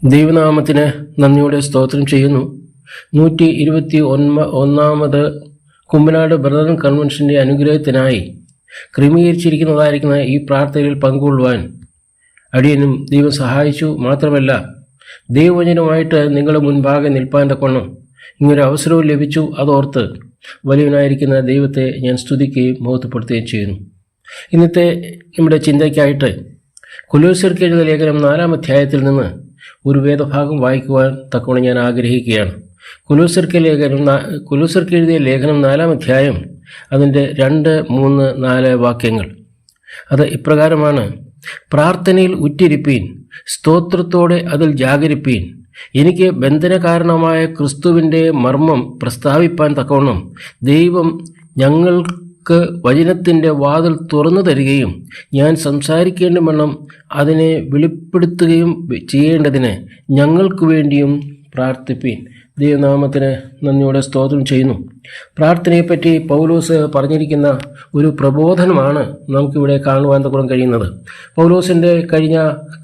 ദൈവനാമത്തിന് നന്ദിയോടെ സ്തോത്രം ചെയ്യുന്നു. 121 കുമ്പനാട് ബ്രദറൻ കൺവെൻഷൻ്റെ അനുഗ്രഹത്തിനായി ക്രമീകരിച്ചിരിക്കുന്നതായിരിക്കുന്ന ഈ പ്രാർത്ഥനയിൽ പങ്കുകൊള്ളുവാൻ അടിയനും ദൈവം സഹായിച്ചു. മാത്രമല്ല, ദൈവവചനമായിട്ട് നിങ്ങളുടെ മുൻപാകെ നിൽപ്പാൻ തക്കവണ്ണം ഇങ്ങനൊരു അവസരവും ലഭിച്ചു. അതോർത്ത് വലിയവനായിരിക്കുന്ന ദൈവത്തെ ഞാൻ സ്തുതിക്കുകയും മഹത്വപ്പെടുത്തുകയും ചെയ്യുന്നു. ഇന്നത്തെ നമ്മുടെ ചിന്തയ്ക്കായിട്ട് കൊലോസ്യർക്ക് എഴുതിയ ലേഖനം 4-ാം അധ്യായത്തിൽ നിന്ന് ഒരു വേദഭാഗം വായിക്കുവാൻ തക്കവണ്ണം ഞാൻ ആഗ്രഹിക്കുകയാണ്. കൊലോസ്യർക്ക് എഴുതിയ ലേഖനം 4-ാം അധ്യായം, അതിൻ്റെ 2, 3, 4 വാക്യങ്ങൾ. അത് ഇപ്രകാരമാണ്: പ്രാർത്ഥനയിൽ ഉറ്റിരിപ്പീൻ, സ്തോത്രത്തോടെ അതിൽ ജാഗരിപ്പീൻ. എനിക്ക് ബന്ധനകാരണമായ ക്രിസ്തുവിൻ്റെ മർമ്മം പ്രസ്താവിപ്പാൻ തക്കവണ്ണം ദൈവം ഞങ്ങൾക്ക് വചനത്തിൻ്റെ വാതിൽ തുറന്നു തരികയും ഞാൻ സംസാരിക്കേണ്ടവണ്ണം അതിനെ വെളിപ്പെടുത്തുകയും ചെയ്യേണ്ടതിന് ഞങ്ങൾക്ക് വേണ്ടിയും പ്രാർത്ഥിപ്പീൻ. ദൈവനാമത്തിന് നന്ദിയോടെ സ്തോത്രം ചെയ്യുന്നു. പ്രാർത്ഥനയെപ്പറ്റി പൗലോസ് പറഞ്ഞിരിക്കുന്ന ഒരു പ്രബോധനമാണ് നമുക്കിവിടെ കാണുവാൻ തക്കവണ്ണം കഴിയുന്നത്. പൗലോസിൻ്റെ കഴിഞ്ഞ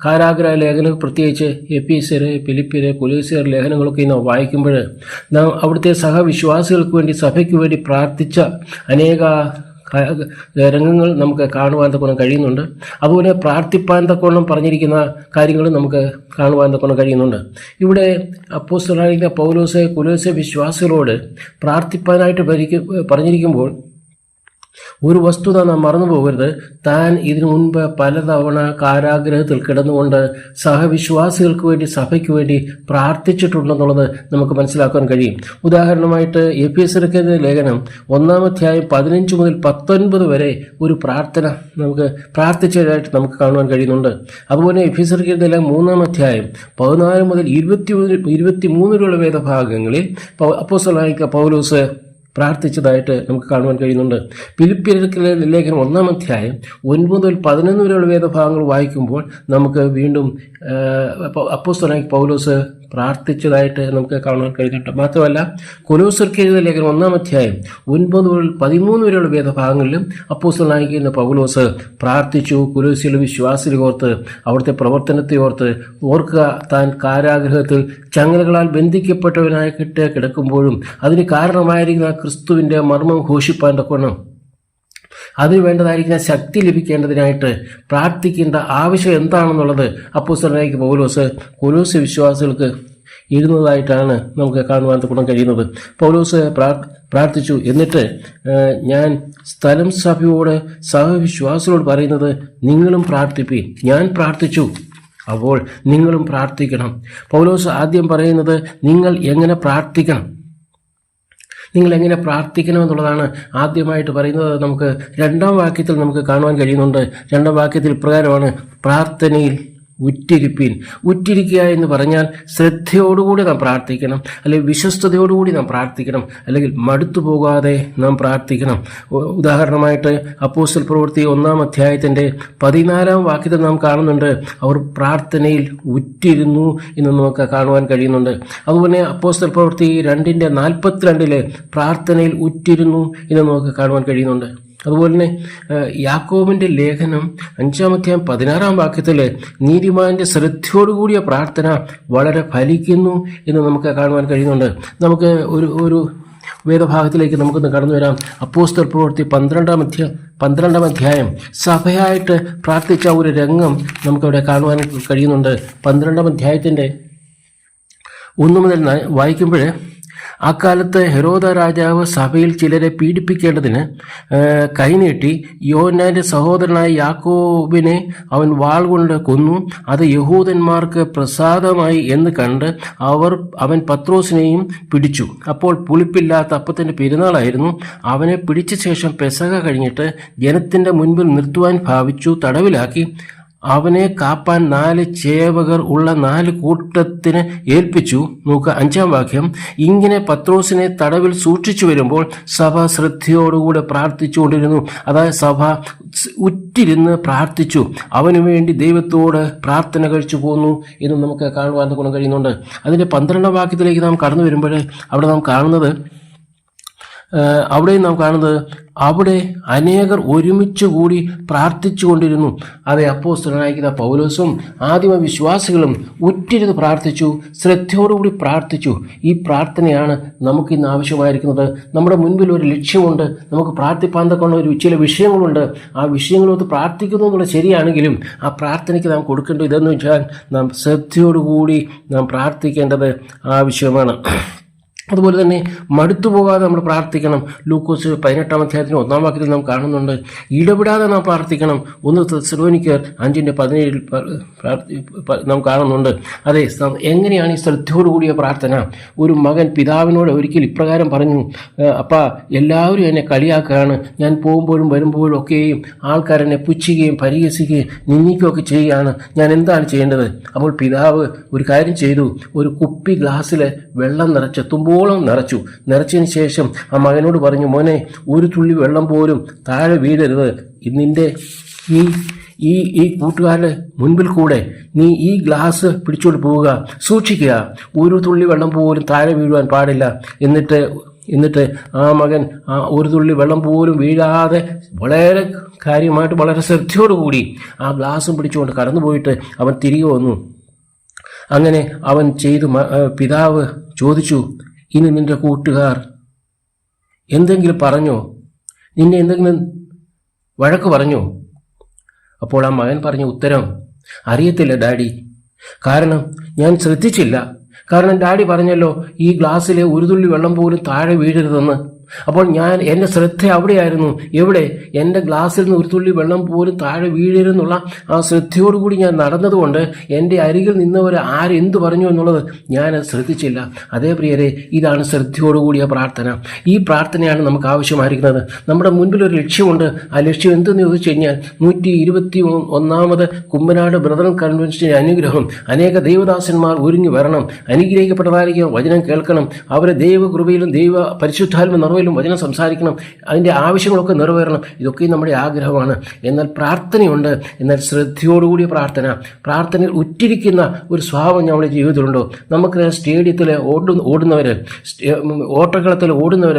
കാരാഗ്രഹ ലേഖനം, പ്രത്യേകിച്ച് എഫീസ്യർ, ഫിലിപ്പിയർ, കൊലോസ്യർ ലേഖനങ്ങളൊക്കെ ഇന്ന് വായിക്കുമ്പോൾ നാം അവിടുത്തെ സഹവിശ്വാസികൾക്ക് വേണ്ടി, സഭയ്ക്ക് വേണ്ടി പ്രാർത്ഥിച്ച അനേക രംഗങ്ങൾ നമുക്ക് കാണുവാൻ തക്കവണ്ണം കഴിയുന്നുണ്ട്. അതുപോലെ പ്രാർത്ഥിപ്പാൻ തക്കവണ്ണം പറഞ്ഞിരിക്കുന്ന കാര്യങ്ങൾ നമുക്ക് കാണുവാൻ തക്കവണ്ണം കഴിയുന്നുണ്ട്. ഇവിടെ അപ്പോസ്തലനായ പൗലോസ് കൊലോസ്യ വിശ്വാസികളോട് പ്രാർത്ഥിപ്പാനായിട്ട് പറഞ്ഞിരിക്കുമ്പോൾ ഒരു വസ്തുത നാം മറന്നു പോകരുത്. താൻ ഇതിനു മുൻപ് പലതവണ കാരാഗ്രഹത്തിൽ കിടന്നുകൊണ്ട് സഹവിശ്വാസികൾക്ക് വേണ്ടി, സഭയ്ക്ക് വേണ്ടി പ്രാർത്ഥിച്ചിട്ടുണ്ടെന്നുള്ളത് നമുക്ക് മനസ്സിലാക്കാൻ കഴിയും. ഉദാഹരണമായിട്ട് എഫേസ്യർക്ക് ലേഖനം 1-ാം അധ്യായം 15 മുതൽ 19 വരെ ഒരു പ്രാർത്ഥന നമുക്ക് പ്രാർത്ഥിച്ചതായിട്ട് നമുക്ക് കാണുവാൻ കഴിയുന്നുണ്ട്. അതുപോലെ എഫേസ്യർക്ക് ലേഖനം 3-ാം അധ്യായം 14 മുതൽ 23 വരെയുള്ള വേദഭാഗങ്ങളിൽ അപ്പോസ്തലനായ പൗലോസ് പ്രാർത്ഥിച്ചതായിട്ട് നമുക്ക് കാണുവാൻ കഴിയുന്നുണ്ട്. ഫിലിപ്പിയർക്ക് ലേഖനം 1-ാം അധ്യായം 9 മുതൽ 11 വരെയുള്ള വേദഭാഗങ്ങൾ വായിക്കുമ്പോൾ നമുക്ക് വീണ്ടും അപ്പോസ്തലനായ പൗലോസ് പ്രാർത്ഥിച്ചതായിട്ട് നമുക്ക് കാണുവാൻ കഴിയുന്നുണ്ട്. മാത്രമല്ല, കൊലോസ്യർക്ക് എഴുതിയ ലേഖനം 1-ാം അധ്യായം 9 മുതൽ 13 വരെയുള്ള വേദഭാഗങ്ങളിലും അപ്പോസ്തലനായ പൗലോസ് പ്രാർത്ഥിച്ചു. കൊലോസ്യയിലെ വിശ്വാസികളെ ഓർത്ത്, അവിടുത്തെ പ്രവർത്തനത്തെ ഓർക്കുക. താൻ കാരാഗ്രഹത്തിൽ ചങ്ങലകളാൽ ബന്ധിക്കപ്പെട്ടവനായിട്ട് കിടക്കുമ്പോഴും അതിന് കാരണമായിരിക്കുന്ന ക്രിസ്തുവിൻ്റെ മർമ്മം ഘോഷിപ്പാൻ തക്കവണ്ണം അതിന് വേണ്ടതായിരിക്കുന്ന ശക്തി ലഭിക്കേണ്ടതിനായിട്ട് പ്രാർത്ഥിക്കേണ്ട ആവശ്യം എന്താണെന്നുള്ളത് അപ്പോസ്തലനായ പൗലോസ് കൊലോസ്യ വിശ്വാസികൾക്ക് എഴുതുന്നതായിട്ടാണ് നമുക്ക് കാണുവാൻ തക്കവണ്ണം കഴിയുന്നത്. പൗലോസ് പ്രാർത്ഥിച്ചു. എന്നിട്ട് ഞാൻ സ്ഥലം സഭയോട്, സഹവിശ്വാസികളോട് പറയുന്നത്, നിങ്ങളും പ്രാർത്ഥിപ്പീൻ. ഞാൻ പ്രാർത്ഥിച്ചു, അപ്പോൾ നിങ്ങളും പ്രാർത്ഥിക്കണം. പൗലോസ് ആദ്യം പറയുന്നത് നിങ്ങൾ എങ്ങനെ പ്രാർത്ഥിക്കണം, നിങ്ങൾ എങ്ങനെ പ്രാർത്ഥിക്കണം എന്നുള്ളതാണ് ആദ്യമായിട്ട് പറയുന്നത്. നമുക്ക് 2-ാം വാക്യത്തിൽ നമുക്ക് കാണുവാൻ കഴിയുന്നുണ്ട്. 2-ാം വാക്യത്തിൽ ഇപ്രകാരമാണ്: പ്രാർത്ഥനയിൽ ഉറ്റിരിപ്പീൻ. ഉറ്റിരിക്കുക എന്ന് പറഞ്ഞാൽ ശ്രദ്ധയോടുകൂടി നാം പ്രാർത്ഥിക്കണം, അല്ലെങ്കിൽ വിശ്വസ്തയോടുകൂടി നാം പ്രാർത്ഥിക്കണം, അല്ലെങ്കിൽ മടുത്തു പോകാതെ നാം പ്രാർത്ഥിക്കണം. ഉദാഹരണമായിട്ട് അപ്പോസ്തല പ്രവൃത്തി 1-ാം അധ്യായത്തിൻ്റെ 14-ാം വാക്യത്തിൽ നാം കാണുന്നുണ്ട്, അവർ പ്രാർത്ഥനയിൽ ഉറ്റിരുന്നു എന്ന് നമുക്ക് കാണുവാൻ കഴിയുന്നുണ്ട്. അതുപോലെ അപ്പോസ്തല പ്രവൃത്തി 2-ന്റെ 42 പ്രാർത്ഥനയിൽ ഉറ്റിരുന്നു എന്ന് നമുക്ക് കാണുവാൻ കഴിയുന്നുണ്ട്. അതുപോലെ തന്നെ യാക്കോബിൻ്റെ ലേഖനം 5-ാം അധ്യായം 16-ാം വാക്യത്തിൽ നീതിമാന്റെ ശ്രദ്ധയോടുകൂടിയ പ്രാർത്ഥന വളരെ ഫലിക്കുന്നു എന്ന് നമുക്ക് കാണുവാൻ കഴിയുന്നുണ്ട്. നമുക്ക് ഒരു വേദഭാഗത്തിലേക്ക് നമുക്കൊന്ന് കടന്നു വരാം. അപ്പോസ്തല പ്രവൃത്തി 12-ാം അധ്യായം സഭയായിട്ട് പ്രാർത്ഥിച്ച ഒരു രംഗം നമുക്കവിടെ കാണുവാൻ കഴിയുന്നുണ്ട്. 12-ാം അധ്യായത്തിൻ്റെ 1 മുതൽ വായിക്കുമ്പോൾ, അക്കാലത്ത് ഹെരോദ രാജാവ് സഭയിൽ ചിലരെ പീഡിപ്പിക്കേണ്ടതിന് കൈനീട്ടി യോഹന്നാന്റെ സഹോദരനായ യാക്കോബിനെ അവൻ വാൾ കൊണ്ട് കൊന്നു. അത് യഹൂദന്മാർക്ക് പ്രസാദമായി എന്ന് കണ്ട് അവൻ പത്രോസിനെയും പിടിച്ചു. അപ്പോൾ പുളിപ്പില്ലാത്ത അപ്പത്തിൻ്റെ പെരുന്നാളായിരുന്നു. അവനെ പിടിച്ച ശേഷം പെസഹ കഴിഞ്ഞിട്ട് ജനത്തിൻ്റെ മുൻപിൽ നിർത്തുവാൻ ഭാവിച്ചു. തടവിലാക്കി അവനെ കാപ്പാൻ 4 ചേവകർ ഉള്ള 4 കൂട്ടത്തിന് ഏൽപ്പിച്ചു. 5-ാം വാക്യം: ഇങ്ങനെ പത്രോസിനെ തടവിൽ സൂക്ഷിച്ചു വരുമ്പോൾ സഭ ശ്രദ്ധയോടുകൂടെ പ്രാർത്ഥിച്ചുകൊണ്ടിരുന്നു. അതായത് സഭ ഉറ്റിരുന്ന് പ്രാർത്ഥിച്ചു. അവനു വേണ്ടി ദൈവത്തോട് പ്രാർത്ഥന കഴിച്ചു പോന്നു എന്ന് നമുക്ക് കാണുവാൻ കഴിയുന്നുണ്ട്. അതിൻ്റെ 12-ാം വാക്യത്തിലേക്ക് നാം കടന്നു വരുമ്പോൾ അവിടെ നാം കാണുന്നത്, അവിടെയും നാം കാണുന്നത് അവിടെ അനേകർ ഒരുമിച്ച് കൂടി പ്രാർത്ഥിച്ചു കൊണ്ടിരുന്നു. അതേ അപ്പോസ്തലനായിരിക്കുന്ന പൗലോസും ആദിമ വിശ്വാസികളും ഉറ്റിരുന്ന് പ്രാർത്ഥിച്ചു, ശ്രദ്ധയോടുകൂടി പ്രാർത്ഥിച്ചു. ഈ പ്രാർത്ഥനയാണ് നമുക്ക് ഇന്ന് ആവശ്യമായിരിക്കുന്നത്. നമ്മുടെ മുൻപിൽ ഒരു ലക്ഷ്യമുണ്ട്, നമുക്ക് പ്രാർത്ഥിപ്പാൻ തക്ക ചില വിഷയങ്ങളുണ്ട്. ആ വിഷയങ്ങളൊത്ത് പ്രാർത്ഥിക്കുന്നു എന്നുള്ളത് ശരിയാണെങ്കിലും ആ പ്രാർത്ഥനയ്ക്ക് നാം കൊടുക്കേണ്ടത് ഇതെന്ന് വെച്ചാൽ നാം ശ്രദ്ധയോടുകൂടി നാം പ്രാർത്ഥിക്കേണ്ടത് ആവശ്യമാണ്. അതുപോലെ തന്നെ മടുത്തു പോകാതെ നമ്മൾ പ്രാർത്ഥിക്കണം. ലൂക്കോസ് 18-ാം അധ്യായത്തിന് 1-ാം വാക്യത്തിൽ നാം കാണുന്നുണ്ട്, ഇടപെടാതെ നാം പ്രാർത്ഥിക്കണം. 1 തെസ്സലോനിക്കർ 5:17 നാം കാണുന്നുണ്ട്. അതെ, എങ്ങനെയാണ് ഈ ശ്രദ്ധയോടുകൂടിയ പ്രാർത്ഥന? ഒരു മകൻ പിതാവിനോട് ഒരിക്കൽ ഇപ്രകാരം പറഞ്ഞു, അപ്പാ എല്ലാവരും എന്നെ കളിയാക്കുകയാണ്, ഞാൻ പോകുമ്പോഴും വരുമ്പോഴും ഒക്കെയും ആൾക്കാരെന്നെ പുച്ഛിക്കുകയും പരിഹസിക്കുകയും നിന്ദിക്കുകയൊക്കെ ചെയ്യുകയാണ്, ഞാൻ എന്താണ് ചെയ്യേണ്ടത്? അപ്പോൾ പിതാവ് ഒരു കാര്യം ചെയ്തു, ഒരു കുപ്പി ഗ്ലാസ്സിൽ വെള്ളം നിറച്ച് തുമ്പോളം നിറച്ചതിന് ശേഷം ആ മകനോട് പറഞ്ഞു, മോനെ, ഒരു തുള്ളി വെള്ളം പോലും താഴെ വീഴരുത്. നിന്റെ ഈ കൂട്ടുകാരുടെ മുൻപിൽ കൂടെ നീ ഈ ഗ്ലാസ് പിടിച്ചോണ്ട് പോവുക, സൂക്ഷിക്കുക, ഒരു തുള്ളി വെള്ളം പോലും താഴെ വീഴുവാൻ പാടില്ല. എന്നിട്ട് ആ മകൻ ആ ഒരു തുള്ളി വെള്ളം പോലും വീഴാതെ വളരെ കാര്യമായിട്ട് വളരെ ശ്രദ്ധയോടുകൂടി ആ ഗ്ലാസും പിടിച്ചുകൊണ്ട് കടന്നുപോയിട്ട് അവൻ തിരികെ വന്നു. അങ്ങനെ അവൻ ചെയ്തു. പിതാവ് ചോദിച്ചു, ഇനി നിന്റെ കൂട്ടുകാർ എന്തെങ്കിലും പറഞ്ഞോ? നിന്നെ എന്തെങ്കിലും വഴക്ക് പറഞ്ഞോ? അപ്പോൾ ആ മകൻ പറഞ്ഞ ഉത്തരം, അറിയത്തില്ല ഡാഡി, കാരണം ഞാൻ ശ്രദ്ധിച്ചില്ല. കാരണം ഡാഡി പറഞ്ഞല്ലോ ഈ ഗ്ലാസ്സിലെ ഒരു തുള്ളി വെള്ളം പോലും താഴെ വീഴരുതെന്ന്. അപ്പോൾ എൻ്റെ ശ്രദ്ധ അവിടെയായിരുന്നു. എവിടെ? എൻ്റെ ഗ്ലാസ്സിൽ നിന്ന് ഒരു തുള്ളി വെള്ളം പോലും താഴെ വീഴരുതെന്നുള്ള ആ ശ്രദ്ധയോടുകൂടി ഞാൻ നടന്നതുകൊണ്ട് എൻ്റെ അരികിൽ നിന്നവർ ആരെന്തു പറഞ്ഞു എന്നുള്ളത് ഞാൻ ശ്രദ്ധിച്ചില്ല. അതേ പ്രിയരെ, ഇതാണ് ശ്രദ്ധയോടുകൂടിയ പ്രാർത്ഥന. ഈ പ്രാർത്ഥനയാണ് നമുക്ക് ആവശ്യമായിരിക്കുന്നത്. നമ്മുടെ മുൻപിൽ ഒരു ലക്ഷ്യമുണ്ട്. ആ ലക്ഷ്യം എന്തെന്ന് ചോദിച്ചു കഴിഞ്ഞാൽ 121-ാമത് കുമ്പനാട് ബ്രദറൻ കൺവെൻഷൻ്റെ അനുഗ്രഹം. അനേക ദൈവദാസന്മാർ ഒരുങ്ങി വരണം, അനുഗ്രഹിക്കപ്പെട്ടതായിരിക്കും, വചനം കേൾക്കണം, അവരെ ദൈവകൃപയിലും ദൈവ പരിശുദ്ധാത്മ നിറവിലും വചനം സംസാരിക്കണം, അതിൻ്റെ ആവശ്യങ്ങളൊക്കെ നിറവേറണം. ഇതൊക്കെ നമ്മുടെ ആഗ്രഹമാണ്. എന്നാൽ പ്രാർത്ഥനയുണ്ട്. എന്നാൽ ശ്രദ്ധയോടുകൂടിയ പ്രാർത്ഥനയിൽ ഉറ്റിരിക്കുന്ന ഒരു സ്വഭാവം നമ്മുടെ ജീവിതത്തിലുണ്ടോ? നമുക്ക് സ്റ്റേഡിയത്തിൽ ഓടുന്നവർ, ഓട്ടക്കളത്തിൽ ഓടുന്നവർ,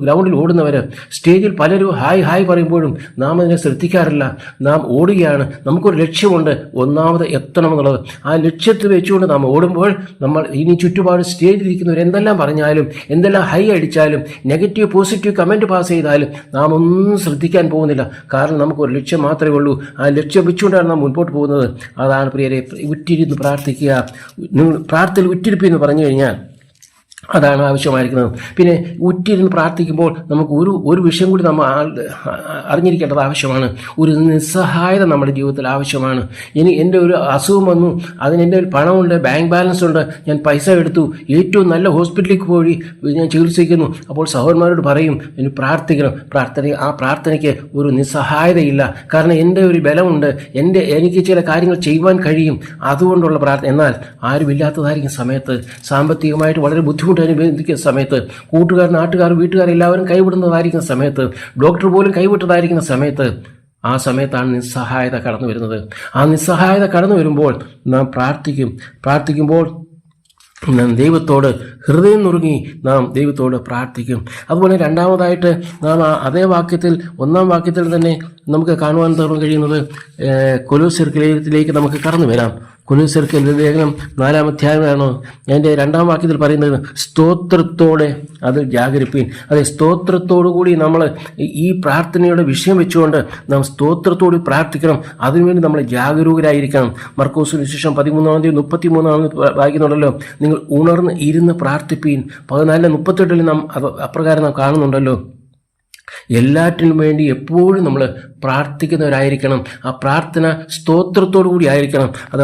ഗ്രൗണ്ടിൽ ഓടുന്നവർ, സ്റ്റേജിൽ പലരും ഹായ് പറയുമ്പോഴും നാം അതിനെ ശ്രദ്ധിക്കാറില്ല. നാം ഓടുകയാണ്, നമുക്കൊരു ലക്ഷ്യമുണ്ട്, ഒന്നാമത് എത്തണമെന്നുള്ളത്. ആ ലക്ഷ്യത്തിൽ വെച്ചുകൊണ്ട് നാം ഓടുമ്പോൾ നമ്മൾ ഇനി ചുറ്റുപാട് സ്റ്റേജിലിരിക്കുന്നവർ എന്തെല്ലാം പറഞ്ഞാലും എന്തെല്ലാം ഹൈ അടിച്ചാലും നെഗറ്റീവ് പോസിറ്റീവ് കമൻറ്റ് പാസ് ചെയ്താലും നാം ഒന്നും ശ്രദ്ധിക്കാൻ പോകുന്നില്ല. കാരണം നമുക്കൊരു ലക്ഷ്യം മാത്രമേ ഉള്ളൂ. ആ ലക്ഷ്യം വെച്ചുകൊണ്ടാണ് നാം മുൻപോട്ട് പോകുന്നത്. അതാണ് പ്രിയരെ, ഉറ്റിരുന്ന് പ്രാർത്ഥിക്കുക. പ്രാർത്ഥനയിൽ ഉറ്റിരിപ്പെന്ന് പറഞ്ഞു കഴിഞ്ഞാൽ അതാണ് ആവശ്യമായിരിക്കുന്നത്. പിന്നെ ഉറ്റിരുന്ന് പ്രാർത്ഥിക്കുമ്പോൾ നമുക്ക് ഒരു വിഷയം കൂടി നമ്മൾ അറിഞ്ഞിരിക്കേണ്ടത് ആവശ്യമാണ്. ഒരു നിസ്സഹായത നമ്മുടെ ജീവിതത്തിൽ ആവശ്യമാണ്. എൻ്റെ ഒരു അസുഖം വന്നു, എൻ്റെ ഒരു പണമുണ്ട്, ബാങ്ക് ബാലൻസ് ഉണ്ട്, ഞാൻ പൈസ എടുത്തു, ഏറ്റവും നല്ല ഹോസ്പിറ്റലിലേക്ക് പോയി ഞാൻ ചികിത്സിക്കുന്നു. അപ്പോൾ സഹോദരന്മാരോട് പറയും, ഇനി പ്രാർത്ഥിക്കണം. ആ പ്രാർത്ഥനയ്ക്ക് ഒരു നിസ്സഹായതയില്ല. കാരണം എൻ്റെ ഒരു ബലമുണ്ട്, എനിക്ക് ചില കാര്യങ്ങൾ ചെയ്യുവാൻ കഴിയും, അതുകൊണ്ടുള്ള പ്രാർത്ഥന. എന്നാൽ ആരുമില്ലാത്തതായിരിക്കും സമയത്ത്, സാമ്പത്തികമായിട്ട് വളരെ ബുദ്ധിമുട്ട് അനുഭവിക്കുന്ന സമയത്ത്, കൂട്ടുകാർ, നാട്ടുകാർ, വീട്ടുകാർ എല്ലാവരും കൈവിടുന്നതായിരിക്കുന്ന സമയത്ത്, ഡോക്ടർ പോലും കൈവിട്ടതായിരിക്കുന്ന സമയത്ത്, ആ സമയത്താണ് നിസ്സഹായത കടന്നു വരുന്നത്. ആ നിസ്സഹായത കടന്നു വരുമ്പോൾ നാം പ്രാർത്ഥിക്കുമ്പോൾ നാം ദൈവത്തോട് ഹൃദയം നുറുങ്ങി നാം ദൈവത്തോട് പ്രാർത്ഥിക്കും. അതുപോലെ രണ്ടാമതായിട്ട് നാം അതേ വാക്യത്തിൽ 1-ാം വാക്യത്തിൽ തന്നെ നമുക്ക് കാണുവാൻ കഴിയുന്നത് കൊലോസ്യർക്കിലേക്ക് നമുക്ക് കടന്നു വരാം. കൊലോസ്യർക്ക് ലേഖനം 4-ാം അധ്യായമാണോ അതിൻ്റെ 2-ാം വാക്യത്തിൽ പറയുന്നത്, സ്തോത്രത്തോടെ അത് ജാഗരിപ്പീൻ. അതെ, സ്തോത്രത്തോടുകൂടി നമ്മൾ ഈ പ്രാർത്ഥനയുടെ വിഷയം വെച്ചുകൊണ്ട് നാം സ്തോത്രത്തോട് പ്രാർത്ഥിക്കണം. അതിനുവേണ്ടി നമ്മൾ ജാഗരൂകരായിരിക്കണം. മർക്കോസ് സുവിശേഷം 13-ാം 33 വായിക്കുന്നുണ്ടല്ലോ, നിങ്ങൾ ഉണർന്ന് ഇരുന്ന് പ്രാർത്ഥിപ്പീൻ. 14:38 നാം അപ്രകാരം നാം കാണുന്നുണ്ടല്ലോ. എല്ലാറ്റിനും വേണ്ടി എപ്പോഴും നമ്മൾ പ്രാർത്ഥിക്കുന്നവരായിരിക്കണം. ആ പ്രാർത്ഥന സ്തോത്രത്തോടു കൂടി ആയിരിക്കണം. അത്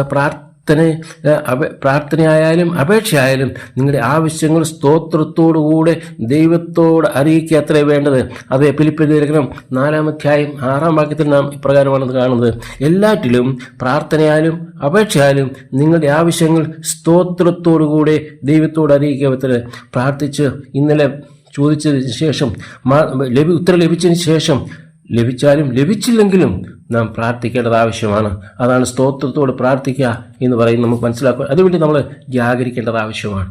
പ്രാർത്ഥനയായാലും അപേക്ഷയായാലും നിങ്ങളുടെ ആവശ്യങ്ങൾ സ്തോത്രത്തോടുകൂടെ ദൈവത്തോട് അറിയിക്കുക അത്രേ വേണ്ടത്. അത് ഫിലിപ്പിയർ ലേഖനം 4-ാം അധ്യായം 6-ാം വാക്യത്തിൽ നാം ഇപ്രകാരമാണ് കാണുന്നത്, എല്ലാറ്റിലും പ്രാർത്ഥനയാലും അപേക്ഷയാലും നിങ്ങളുടെ ആവശ്യങ്ങൾ സ്തോത്രത്തോടുകൂടെ ദൈവത്തോട് അറിയിക്കുക അത്രേ. പ്രാർത്ഥിച്ച് ഇന്നലെ ചോദിച്ചതിന് ശേഷം ഉത്തരം ലഭിച്ചതിന് ശേഷം ലഭിച്ചാലും ലഭിച്ചില്ലെങ്കിലും നാം പ്രാർത്ഥിക്കേണ്ടത് ആവശ്യമാണ്. അതാണ് സ്തോത്രത്തോട് പ്രാർത്ഥിക്കുക എന്ന് പറയുന്നത് നമുക്ക് മനസ്സിലാക്കുക. അതുവേണ്ടി നമ്മൾ ജാഗരിക്കേണ്ടത് ആവശ്യമാണ്.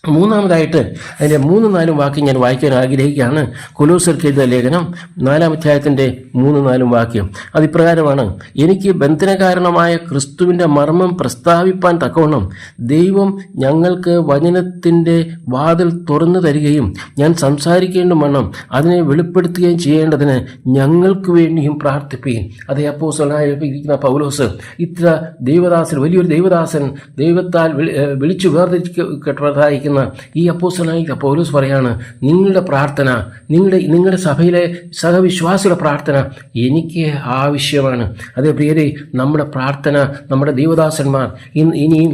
മൂന്നാമതായിട്ട് അതിൻ്റെ 3-4 വാക്യം ഞാൻ വായിക്കാൻ ആഗ്രഹിക്കുകയാണ്. കൊലോസ്യർക്ക് എഴുതിയ ലേഖനം 4-ാം അധ്യായത്തിൻ്റെ 3-4 വാക്യം. അതിപ്രകാരമാണ്: എനിക്ക് ബന്ധനകാരണമായ ക്രിസ്തുവിൻ്റെ മർമ്മം പ്രസ്താവിപ്പാൻ തക്കവണ്ണം ദൈവം ഞങ്ങൾക്ക് വചനത്തിൻ്റെ വാതിൽ തുറന്നു തരികയും ഞാൻ സംസാരിക്കേണ്ട വണ്ണം അതിനെ വെളിപ്പെടുത്തുകയും ചെയ്യേണ്ടതിന് ഞങ്ങൾക്ക് വേണ്ടിയും പ്രാർത്ഥിക്കുകയും. അതേ അപ്പോസ്തലനായിരിക്കുന്ന പൗലോസ് ഇത്ര ദൈവദാസൻ, വലിയൊരു ദൈവദാസൻ, ദൈവത്താൽ വിളിച്ചു വേർതിരിക്കപ്പെട്ടതായിരിക്കുന്ന ഈ അപ്പോസ്തലനായ പൗലോസ് പറയാണ്, നിങ്ങളുടെ പ്രാർത്ഥന, നിങ്ങളുടെ സഭയിലെ സഹവിശ്വാസികളുടെ പ്രാർത്ഥന എനിക്ക് ആവശ്യമാണ്. അതേ പ്രിയരെ, നമ്മുടെ പ്രാർത്ഥന, നമ്മുടെ ദൈവദാസന്മാർ ഇനിയും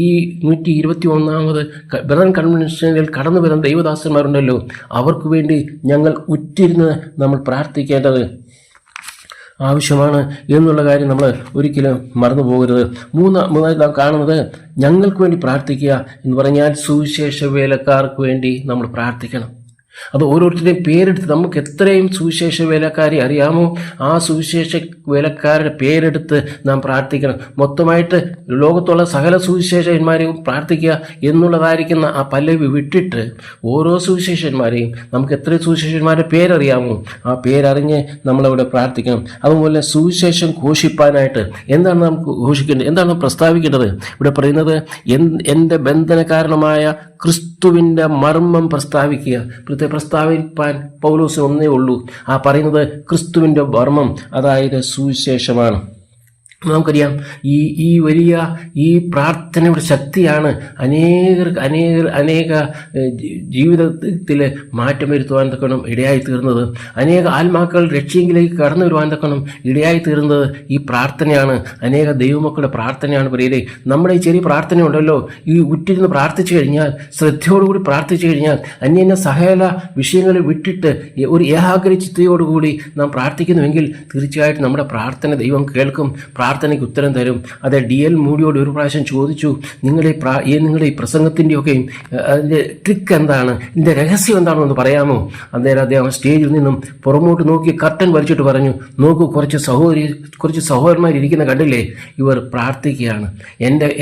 ഈ 121ാമത് ബ്രദറൻ കൺവെൻഷനിൽ കടന്നു വരുന്ന ദൈവദാസന്മാരുണ്ടല്ലോ, അവർക്ക് വേണ്ടി ഞങ്ങൾ ഉറ്റിരുന്ന് നമ്മൾ പ്രാർത്ഥിക്കേണ്ടത് ആവശ്യമാണ് എന്നുള്ള കാര്യം നമ്മൾ ഒരിക്കലും മറന്നു പോകരുത്. മൂന്നാമതായി നാം കാണുന്നത്, ഞങ്ങൾക്ക് വേണ്ടി പ്രാർത്ഥിക്കുക എന്ന് പറഞ്ഞാൽ സുവിശേഷ വേലക്കാർക്ക് വേണ്ടി നമ്മൾ പ്രാർത്ഥിക്കണം. അത് ഓരോരുത്തരുടെയും പേരെടുത്ത്, നമുക്ക് എത്രയും സുവിശേഷ വേലക്കാരെ അറിയാമോ ആ സുവിശേഷ വേലക്കാരുടെ പേരെടുത്ത് നാം പ്രാർത്ഥിക്കണം. മൊത്തമായിട്ട് ലോകത്തുള്ള സകല സുവിശേഷന്മാരെയും പ്രാർത്ഥിക്കുക എന്നുള്ളതായിരിക്കുന്ന ആ പല്ലവി വിട്ടിട്ട് ഓരോ സുവിശേഷന്മാരെയും, നമുക്ക് എത്ര സുവിശേഷന്മാരുടെ പേരറിയാമോ ആ പേരറിഞ്ഞ് നമ്മളവിടെ പ്രാർത്ഥിക്കണം. അതുപോലെ സുവിശേഷം ഘോഷിപ്പാനായിട്ട് എന്താണ് നമുക്ക് ഘോഷിക്കേണ്ടത്, എന്താണ് പ്രസ്താവിക്കേണ്ടത്? ഇവിടെ പറയുന്നത്, എൻ്റെ ബന്ധനകാരണമായ ക്രിസ്തുവിൻ്റെ മർമ്മം പ്രസ്താവിക്കുക. പ്രസ്താവിപ്പാൻ പൗലോസിന് ഒന്നേ ഉള്ളൂ, ആ പറയുന്നത് ക്രിസ്തുവിൻ്റെ മർമ്മം, അതായത് സുവിശേഷമാണ്. നമുക്കറിയാം, ഈ വലിയ ഈ പ്രാർത്ഥനയുടെ ശക്തിയാണ് അനേക ജീവിതത്തിൽ മാറ്റം വരുത്തുവാൻ തക്കണം ഇടയായി തീർന്നത്. അനേക ആത്മാക്കൾ രക്ഷയെങ്കിലേക്ക് കടന്നു വരുവാൻ തക്കണം ഇടയായി തീർന്നത് ഈ പ്രാർത്ഥനയാണ്. അനേക ദൈവമക്കളുടെ പ്രാർത്ഥനയാണ്. പ്രിയരെ, നമ്മുടെ ഈ ചെറിയ പ്രാർത്ഥന ഉണ്ടല്ലോ, ഈ ഉറ്റിരുന്ന് പ്രാർത്ഥിച്ചു കഴിഞ്ഞാൽ, ശ്രദ്ധയോടുകൂടി പ്രാർത്ഥിച്ചു കഴിഞ്ഞാൽ, അന്യന്യ സകല വിഷയങ്ങളെ വിട്ടിട്ട് ഒരു ഏകാഗ്രചിത്തയോടുകൂടി നാം പ്രാർത്ഥിക്കുന്നുവെങ്കിൽ തീർച്ചയായിട്ടും നമ്മുടെ പ്രാർത്ഥന ദൈവം കേൾക്കും, പ്രാർത്ഥനയ്ക്ക് ഉത്തരം തരും. അത് DL മൂഡിയോട് ഒരു പ്രാവശ്യം ചോദിച്ചു, നിങ്ങളുടെ ഈ പ്രസംഗത്തിൻ്റെയൊക്കെ അതിൻ്റെ ട്രിക്ക് എന്താണ്, ഇതിൻ്റെ രഹസ്യം എന്താണെന്ന് പറയാമോ? അന്നേരം അദ്ദേഹം സ്റ്റേജിൽ നിന്നും പുറമോട്ട് നോക്കി കർട്ടൻ വലിച്ചിട്ട് പറഞ്ഞു, നോക്കൂ, കുറച്ച് സഹോദരന്മാരിയ്ക്കുന്ന കണ്ടില്ലേ, ഇവർ പ്രാർത്ഥിക്കുകയാണ്.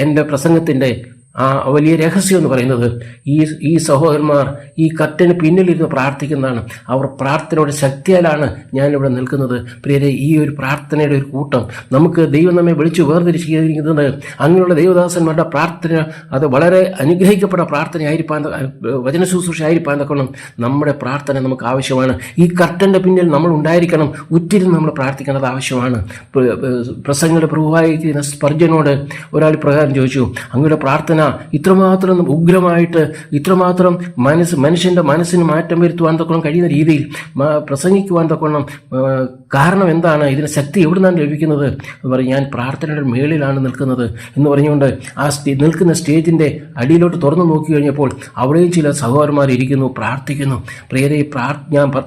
എൻ്റെ പ്രസംഗത്തിൻ്റെ ആ വലിയ രഹസ്യം എന്ന് പറയുന്നത് ഈ സഹോദരന്മാർ ഈ കർട്ടന് പിന്നിലിരുന്ന് പ്രാർത്ഥിക്കുന്നതാണ്. അവർ പ്രാർത്ഥനയുടെ ശക്തിയാലാണ് ഞാനിവിടെ നിൽക്കുന്നത്. പ്രിയരെ, ഈ ഒരു പ്രാർത്ഥനയുടെ ഒരു കൂട്ടം നമുക്ക് ദൈവം നമ്മെ വിളിച്ചു വേർതിരിച്ചിരിക്കുന്നത് അങ്ങനെയുള്ള ദൈവദാസന്മാരുടെ പ്രാർത്ഥന അത് വളരെ അനുഗ്രഹിക്കപ്പെട്ട പ്രാർത്ഥനയായിരിക്കാൻ, വചന ശുശ്രൂഷ ആയിരിക്കാൻ തക്കണം നമ്മുടെ പ്രാർത്ഥന നമുക്ക് ആവശ്യമാണ്. ഈ കർട്ടൻ്റെ പിന്നിൽ നമ്മൾ ഉണ്ടായിരിക്കണം, ഉറ്റിരുന്ന് നമ്മൾ പ്രാർത്ഥിക്കേണ്ടത് ആവശ്യമാണ്. പ്രസംഗങ്ങളുടെ പ്രഭുവായിരിക്കുന്ന സ്പർജനോട് ഒരാൾ പ്രകാരം ചോദിച്ചു, അങ്ങയുടെ പ്രാർത്ഥന ഇത്രമാത്രം ഉഗ്രമായിട്ട്, ഇത്രമാത്രം മനുഷ്യൻ്റെ മനസ്സിന് മാറ്റം വരുത്തുവാൻ തക്കണം കഴിയുന്ന രീതിയിൽ പ്രസംഗിക്കുവാൻ തക്കണം കാരണം എന്താണ്, ഇതിന് ശക്തി എവിടെ നിന്നാണ് ലഭിക്കുന്നത് എന്ന് പറയും. ഞാൻ പ്രാർത്ഥനയുടെ മേളിലാണ് നിൽക്കുന്നത് എന്ന് പറഞ്ഞുകൊണ്ട് ആ നിൽക്കുന്ന സ്റ്റേജിൻ്റെ അടിയിലോട്ട് തുറന്നു നോക്കി കഴിഞ്ഞപ്പോൾ അവിടെയും ചില സഹോദരന്മാർ ഇരിക്കുന്നു, പ്രാർത്ഥിക്കുന്നു. പ്രിയരെ,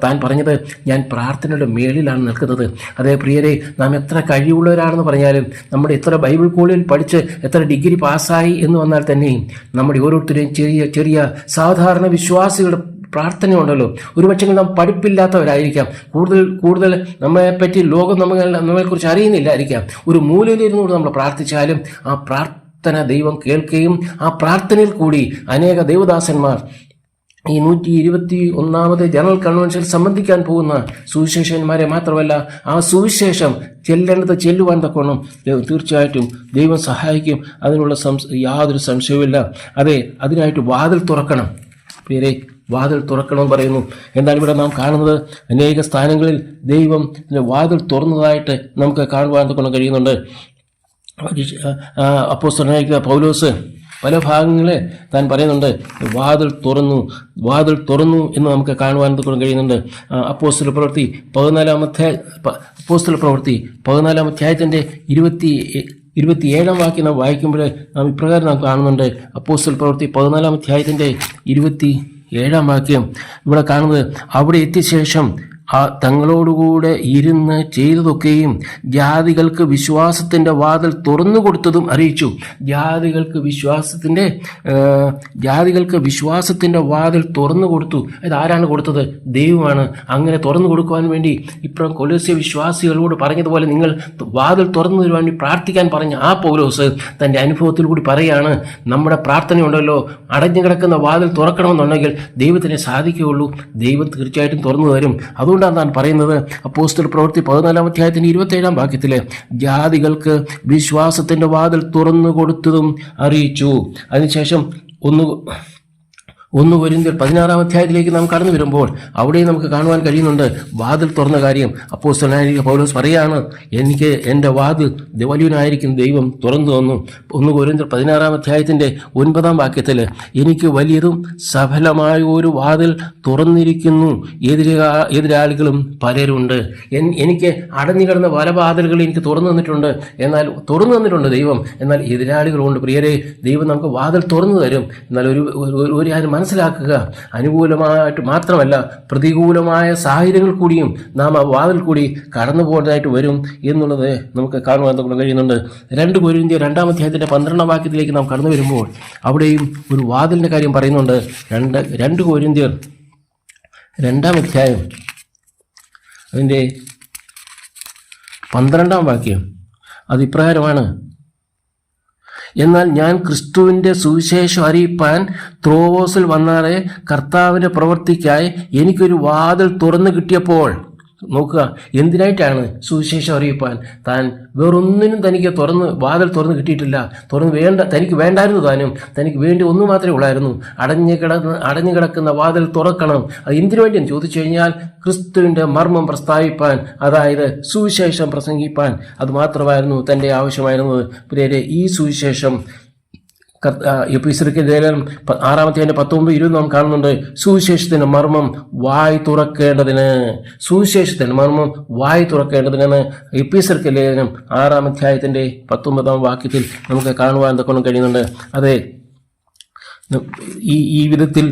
താൻ പറഞ്ഞത് ഞാൻ പ്രാർത്ഥനയുടെ മേളിലാണ് നിൽക്കുന്നത്. അതേ പ്രിയരെ, നാം എത്ര കഴിവുള്ളവരാണെന്ന് പറഞ്ഞാലും, നമ്മുടെ എത്ര ബൈബിൾ കോളേജിൽ പഠിച്ച് എത്ര ഡിഗ്രി പാസ്സായി എന്ന് വന്നാൽ തന്നെയും നമ്മുടെ ഓരോരുത്തരെയും ചെറിയ സാധാരണ വിശ്വാസികളുടെ പ്രാർത്ഥനയുണ്ടല്ലോ, ഒരുപക്ഷെ നാം പഠിപ്പില്ലാത്തവരായിരിക്കാം, കൂടുതൽ നമ്മളെപ്പറ്റി ലോകം നമ്മളെക്കുറിച്ച് അറിയുന്നില്ലായിരിക്കാം. ഒരു മൂലയിലിരുന്നുകൊണ്ട് നമ്മൾ പ്രാർത്ഥിച്ചാലും ആ പ്രാർത്ഥന ദൈവം കേൾക്കുകയും ആ പ്രാർത്ഥനയിൽ കൂടി അനേക ദൈവദാസന്മാർ ഈ 121ാമത് ജനറൽ കൺവെൻഷനിൽ സംബന്ധിക്കാൻ പോകുന്ന സുവിശേഷന്മാരെ മാത്രമല്ല, ആ സുവിശേഷം ചെല്ലേണ്ടത് ചെല്ലുവാൻ തക്കോണം തീർച്ചയായിട്ടും ദൈവം സഹായിക്കും. അതിനുള്ള യാതൊരു സംശയവുമില്ല. അതെ, അതിനായിട്ട് വാതിൽ തുറക്കണം. പ്രിയരെ, വാതിൽ തുറക്കണം പറയുന്നു. എന്നാൽ ഇവിടെ നാം കാണുന്നത് അനേക സ്ഥാനങ്ങളിൽ ദൈവം വാതിൽ തുറന്നതായിട്ട് നമുക്ക് കാണുവാൻ തക്കണം കഴിയുന്നുണ്ട്. അപ്പോസ്തലനായ പൗലോസ് പല ഭാഗങ്ങളെ താൻ പറയുന്നുണ്ട്, വാതിൽ തുറന്നു എന്ന് നമുക്ക് കാണുവാൻ കഴിയുന്നുണ്ട്. അപ്പോസ്തല പ്രവൃത്തി 14-ാം അധ്യായത്തിൻ്റെ 27-ാം വാക്യം നാം വായിക്കുമ്പോൾ നാം ഇപ്രകാരം നാം കാണുന്നുണ്ട്. അപ്പോസ്തല പ്രവൃത്തി 14-ാം അധ്യായത്തിൻ്റെ 27-ാം വാക്യം ഇവിടെ കാണുന്നത്, അവിടെ എത്തിയ ശേഷം തങ്ങളോടുകൂടെ ഇരുന്ന് ചെയ്തതൊക്കെയും ജാതികൾക്ക് വിശ്വാസത്തിൻ്റെ വാതിൽ തുറന്നു കൊടുത്തതും അറിയിച്ചു. ജാതികൾക്ക് വിശ്വാസത്തിൻ്റെ വാതിൽ തുറന്നു കൊടുത്തു. അത് ആരാണ് കൊടുത്തത്? ദൈവമാണ്. അങ്ങനെ തുറന്നു കൊടുക്കുവാൻ വേണ്ടി ഇപ്പം കൊലോസ്യ വിശ്വാസികളോട് പറഞ്ഞതുപോലെ നിങ്ങൾ വാതിൽ തുറന്നു തരുവാൻ വേണ്ടി പ്രാർത്ഥിക്കാൻ പറഞ്ഞ ആ പൗലോസ് തൻ്റെ അനുഭവത്തിൽ കൂടി പറയുകയാണ്, നമ്മുടെ പ്രാർത്ഥനയുണ്ടല്ലോ, അടഞ്ഞു കിടക്കുന്ന വാതിൽ തുറക്കണമെന്നുണ്ടെങ്കിൽ ദൈവത്തിനെ സാധിക്കുകയുള്ളൂ. ദൈവം തീർച്ചയായിട്ടും തുറന്നു തരും. അതുകൊണ്ടാണ് താൻ പറയുന്നത് അപ്പോസ്തല പ്രവൃത്തി 14-ാം അധ്യായത്തിൻ്റെ 27-ാം വാക്യത്തിലെ ജാതികൾക്ക് വിശ്വാസത്തിൻ്റെ വാതിൽ തുറന്നു കൊടുത്തതും അറിയിച്ചു. അതിനുശേഷം 1 കൊരിന്ത്യർ 16-ാം അധ്യായത്തിലേക്ക് നാം കടന്നു വരുമ്പോൾ അവിടെ നമുക്ക് കാണുവാൻ കഴിയുന്നുണ്ട് വാതിൽ തുറന്ന കാര്യം. അപ്പോസ്തലനായ പൗലോസ് പറയാണ്, എനിക്ക് എൻ്റെ വാതിൽ വലിയവനായിരിക്കും ദൈവം തുറന്നു തന്നു. 1 കൊരിന്ത്യർ 16-ാം അധ്യായത്തിൻ്റെ 9-ാം വാക്യത്തിൽ എനിക്ക് വലിയതും സഫലമായ ഒരു വാതിൽ തുറന്നിരിക്കുന്നു, എതിരാളികളും പലരുണ്ട്. എനിക്ക് അടഞ്ഞു കിടന്ന പല വാതിലുകൾ എനിക്ക് തുറന്നു തന്നിട്ടുണ്ട് ദൈവം. എന്നാൽ എതിരാളികളുണ്ട്. പ്രിയരെ, ദൈവം നമുക്ക് വാതിൽ തുറന്നു തരും. എന്നാൽ ഒരു കാര്യം മനസ്സിലാക്കുക, അനുകൂലമായിട്ട് മാത്രമല്ല പ്രതികൂലമായ സാഹചര്യങ്ങൾ കൂടിയും നാം ആ വാതിൽ കൂടി കടന്നു പോകുന്നതായിട്ട് വരും എന്നുള്ളത് നമുക്ക് കാണുവാൻ കഴിയുന്നുണ്ട്. 2 കൊരിന്ത്യർ 2-ാം അധ്യായത്തിൻ്റെ 12-ാം വാക്യത്തിലേക്ക് നാം കടന്നു വരുമ്പോൾ അവിടെയും ഒരു വാതിലിൻ്റെ കാര്യം പറയുന്നുണ്ട്. 2 കൊരിന്ത്യർ 2-ാം അധ്യായം അതിൻ്റെ 12-ാം വാക്യം അത് ഇപ്രകാരമാണ്: എന്നാൽ ഞാൻ ക്രിസ്തുവിൻ്റെ സുവിശേഷം അറിയിപ്പാൻ ത്രോവോസിൽ വന്നാറെ കർത്താവിൻ്റെ പ്രവൃത്തിക്കായി എനിക്കൊരു വാതിൽ തുറന്നു കിട്ടിയപ്പോൾ. നോക്കുക, എന്തിനായിട്ടാണ് സുവിശേഷം അറിയിപ്പാൻ? താൻ വേറൊന്നിനും തനിക്ക് വാതിൽ തുറന്ന് കിട്ടിയിട്ടില്ല. തനിക്ക് വേണ്ടായിരുന്നു. തനിക്ക് വേണ്ടി ഒന്നു മാത്രമേ ഉള്ളായിരുന്നു. അടഞ്ഞു കിടക്കുന്ന വാതിൽ തുറക്കണം. അത് എന്തിനു വേണ്ടിയെന്ന് ചോദിച്ചു കഴിഞ്ഞാൽ ക്രിസ്തുവിൻ്റെ മർമ്മം പ്രസ്താവിപ്പാൻ, അതായത് സുവിശേഷം പ്രസംഗിപ്പാൻ. അത് മാത്രമായിരുന്നു തൻ്റെ ആവശ്യമായിരുന്നത്. പ്രിയരെ, ഈ സുവിശേഷം എഫെസ്യർക്ക് ലേഖനം 6-ാം അധ്യായം 19-20 നാം കാണുന്നുണ്ട്. സുവിശേഷത്തിന്റെ മർമ്മം വായി തുറക്കേണ്ടതിനാണ് എഫെസ്യർക്ക് ലേഖനം 6-ാം അധ്യായത്തിന്റെ 19-ാം വാക്യത്തിൽ നമുക്ക് കാണുവാൻ കഴിയുന്നുണ്ട്. അതെ, ഈ വിധത്തിൽ